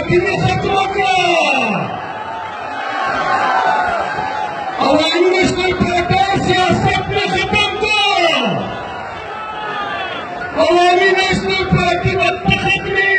Party ने खत्म किया। अवामी नेशनल पार्टी सियासत में खत्म किया। अवामी नेशनल पार्टी मुत्तहद में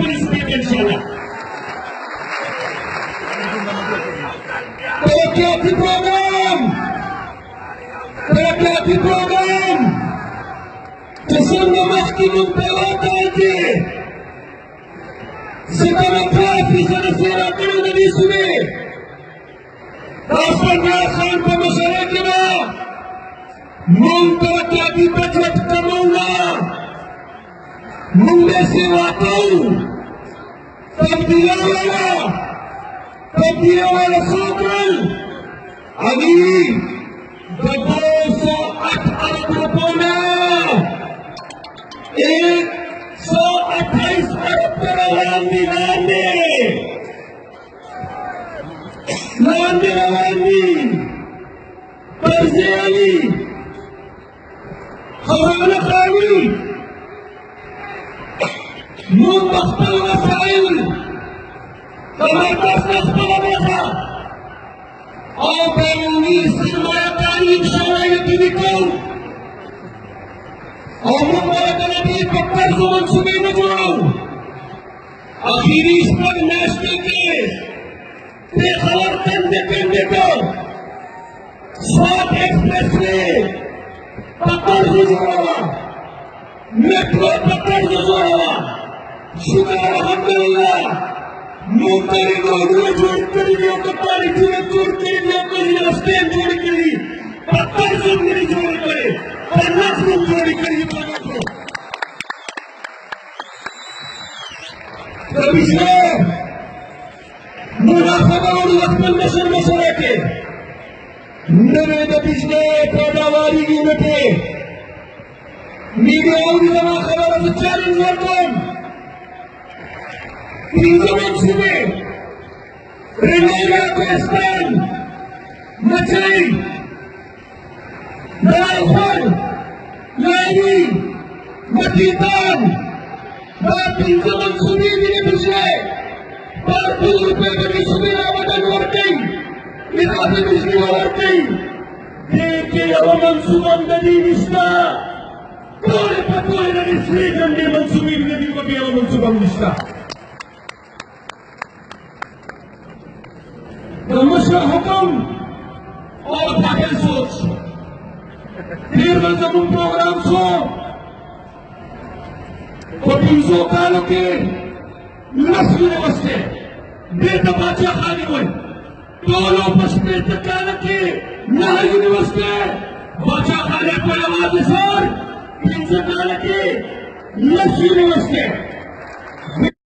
यूनिवर्सिटी में मुंबई से वातावरण तब्दीलियों वाला सोकल अभी 208 अरब रुपयों में 128 अरब लांदी कर्जे अली खबरान खानी मूल मख्तल वसाइल जबरदस्त था और बैरूनी सरमायाकारी शरायत निकल और मुबारकनाती पक्कर को मंसूबे में जोड़ो आखिरी इस पर नेशनल के बेखबर करने को स्वाद एक्सप्रेस वे पक्कर से जोड़ा मेट्रो पक्कर से जोड़ा शुक्र अल्हम्दुलिल्लाह नौकरी लोगों जोड़ करेंगे कपाली जोड़ करेंगे स्टेट जोड़ करेंगे पक्कर जोड़ करे पन्नास लोग जोड़ करेंगे पिछले मुनाफा और वक्त मसला के पिछले पैदावारी यूनिट मीडिया जमा खबर चैलेंज वर्तन मंसूबे रेगिस्तान मछली नालखन लाइनी मकीतान मंसूबी मेरे पिछले 5 रुपए की सुविधा बदल और गई बिजली और गई देखिए मंसूबा नदी निष्ठा पूरे पतोरे नदी श्री गंडे मंसूबी नदी को भी मंसूबा निष्ठा मशर हुक्म और दाखिल सोच फिर जमीन प्रोग्राम सो पटीजो कालों के नस्ल व्यवस्थे बेतबाचा खाली हुए दोनों पश्चिमी तकाल के नहर यूनिवर्सिटी बाचा खाने पर आवाज सर 3 काल के नस्ल यूनिवर्सिटी